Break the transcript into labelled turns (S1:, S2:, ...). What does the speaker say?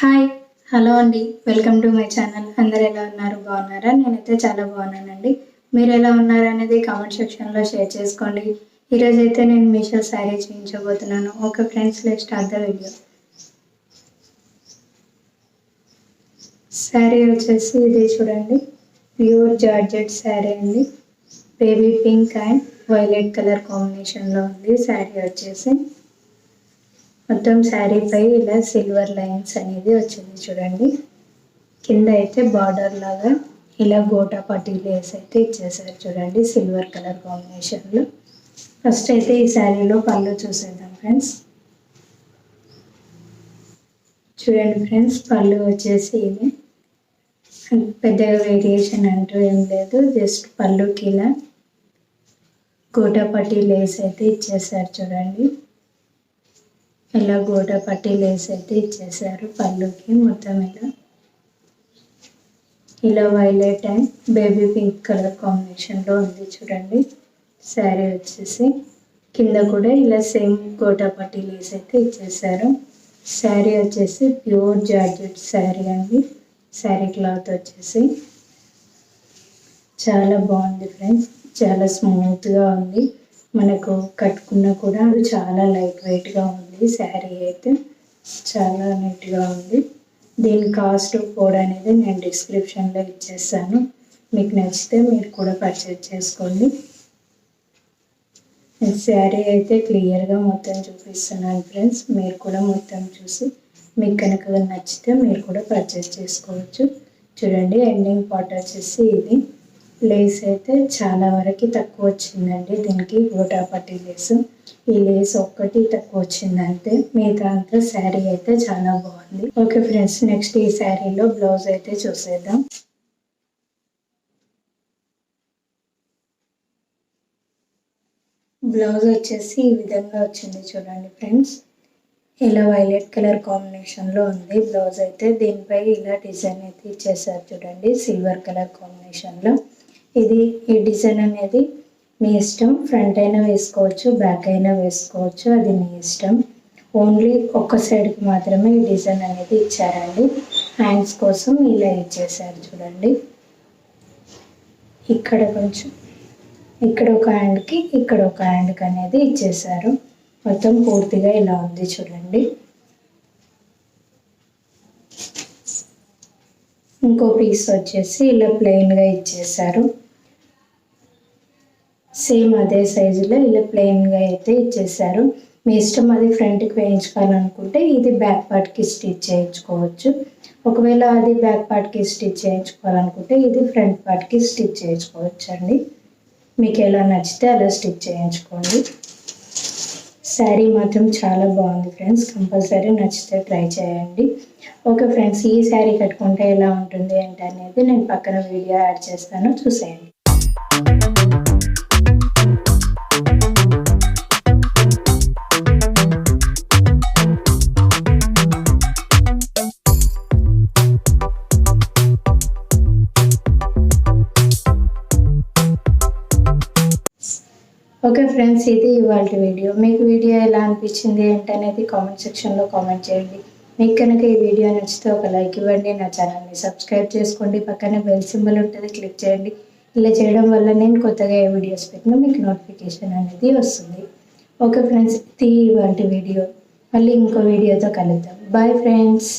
S1: Hi hello అండి, welcome to my channel. అందరు ఎలా ఉన్నారు? బాగున్నారా? నేనైతే చాలా బాగున్నానండి. మీరు ఎలా ఉన్నారు అనేది కామెంట్ సెక్షన్లో షేర్ చేసుకోండి. ఈరోజు అయితే నేను మీషో శారీ చూపించబోతున్నాను. Okay friends, let's start the video. Sari వచ్చేసి ఇది చూడండి, ప్యూర్ జార్జెట్ శారీ అండి. Baby pink and violet colour కాంబినేషన్లో ఉంది. శారీ వచ్చేసి మొత్తం శారీపై ఇలా సిల్వర్ లైన్స్ అనేది వచ్చింది చూడండి. కింద అయితే బార్డర్ లాగా ఇలా గోటా పట్టీ లేస్ అయితే ఇచ్చేసారు చూడండి, సిల్వర్ కలర్ కాంబినేషన్లో. ఫస్ట్ అయితే ఈ శారీలో పళ్ళు చూసేద్దాం ఫ్రెండ్స్. చూడండి ఫ్రెండ్స్, పళ్ళు వచ్చేసి ఇది పెద్దగా వేరియేషన్ అంటూ ఏం లేదు. జస్ట్ పళ్ళుకి ఇలా గోటా పట్టీ లేస్ అయితే ఇచ్చేసారు చూడండి. ఇలా గోటా పట్టీ లేస్ అయితే ఇచ్చేసారు పళ్ళుకి. మొత్తం ఇలా violet and baby pink colour కాంబినేషన్లో ఉంది చూడండి. శారీ వచ్చేసి కింద కూడా ఇలా సేమ్ గోటా పట్టీ లేస్ అయితే ఇచ్చేసారు. శారీ వచ్చేసి ప్యూర్ జార్జెట్ శారీ అండి. శారీ క్లాత్ వచ్చేసి చాలా బాగుంది ఫ్రెండ్స్, చాలా స్మూత్గా ఉంది. మనకు కట్టుకున్నా కూడా చాలా లైట్ వెయిట్గా ఉంది. శారీ అయితే చాలా నీట్గా ఉంది. దీని కాస్ట్ కోడ్ అనేది నేను డిస్క్రిప్షన్లో ఇచ్చేస్తాను. మీకు నచ్చితే మీరు కూడా పర్చేజ్ చేసుకోండి. శారీ అయితే క్లియర్గా మొత్తం చూపిస్తున్నాను ఫ్రెండ్స్. మీరు కూడా మొత్తం చూసి మీకు కనుక నచ్చితే మీరు కూడా పర్చేజ్ చేసుకోవచ్చు. చూడండి, ఎండింగ్ పార్ట్ వచ్చేసి ఇది లేస్ అయితే చాలా వరకు తక్కువ వచ్చిందండి. దీనికి గోటా పట్టీ లేస్, ఈ లేస్ ఒక్కటి తక్కువ వచ్చింది అంతే. మిగతా అంతా శారీ అయితే చాలా బాగుంది. ఓకే ఫ్రెండ్స్, నెక్స్ట్ ఈ శారీలో బ్లౌజ్ అయితే చూసేద్దాం. బ్లౌజ్ వచ్చేసి ఈ విధంగా వచ్చింది చూడండి ఫ్రెండ్స్. ఇలా వైలెట్ కలర్ కాంబినేషన్లో ఉంది బ్లౌజ్ అయితే. దీనిపై ఇలా డిజైన్ అయితే ఇచ్చేసారు చూడండి, సిల్వర్ కలర్ కాంబినేషన్లో. ఈ డిజైన్ అనేది మీ ఇష్టం. ఫ్రంట్ అయినా వేసుకోవచ్చు, బ్యాక్ అయినా వేసుకోవచ్చు, అది మీ ఇష్టం. ఓన్లీ ఒక్క సైడ్కి మాత్రమే ఈ డిజైన్ అనేది ఇచ్చారండి. హ్యాండ్స్ కోసం ఇలా ఇచ్చేసారు చూడండి. ఇక్కడ కొంచెం ఇక్కడ ఒక హ్యాండ్కి ఇక్కడ ఒక హ్యాండ్కి అనేది ఇచ్చేసారు. మొత్తం పూర్తిగా ఇలా ఉంది చూడండి. ఇంకో పీస్ వచ్చేసి ఇలా ప్లెయిన్గా ఇచ్చేసారు. సేమ్ అదే సైజులో ఇలా ప్లెయిన్గా అయితే ఇచ్చేసారు. మీ ఇష్టం, అది ఫ్రంట్కి వేయించుకోవాలనుకుంటే ఇది బ్యాక్ పార్ట్కి స్టిచ్ చేయించుకోవచ్చు. ఒకవేళ అది బ్యాక్ పార్ట్కి స్టిచ్ చేయించుకోవాలనుకుంటే ఇది ఫ్రంట్ పార్ట్కి స్టిచ్ చేయించుకోవచ్చు అండి. మీకు ఎలా నచ్చితే అలా స్టిచ్ చేయించుకోండి. శారీ మాత్రం చాలా బాగుంది ఫ్రెండ్స్, కంపల్సరీ నచ్చితే ట్రై చేయండి. ఓకే ఫ్రెండ్స్, ఈ శారీ కట్టుకుంటే ఎలా ఉంటుంది అంటే అనేది నేను పక్కన వీడియో యాడ్ చేస్తాను, చూసేయండి. ఓకే ఫ్రెండ్స్, ఇది ఇవాళ వీడియో. మీకు వీడియో ఎలా అనిపించింది ఏంటనేది కామెంట్ సెక్షన్లో కామెంట్ చేయండి. మీకు కనుక ఈ వీడియో నచ్చితే ఒక లైక్ ఇవ్వండి. నా ఛానల్ని సబ్స్క్రైబ్ చేసుకోండి. పక్కనే బెల్ సింబల్ ఉంటుంది, క్లిక్ చేయండి. ఇలా చేయడం వల్ల నేను కొత్తగా ఏ వీడియోస్ పెట్టినా మీకు నోటిఫికేషన్ అనేది వస్తుంది. ఓకే ఫ్రెండ్స్, ఇది ఇవాళ వీడియో. మళ్ళీ ఇంకో వీడియోతో కలుద్దాం. Bye friends.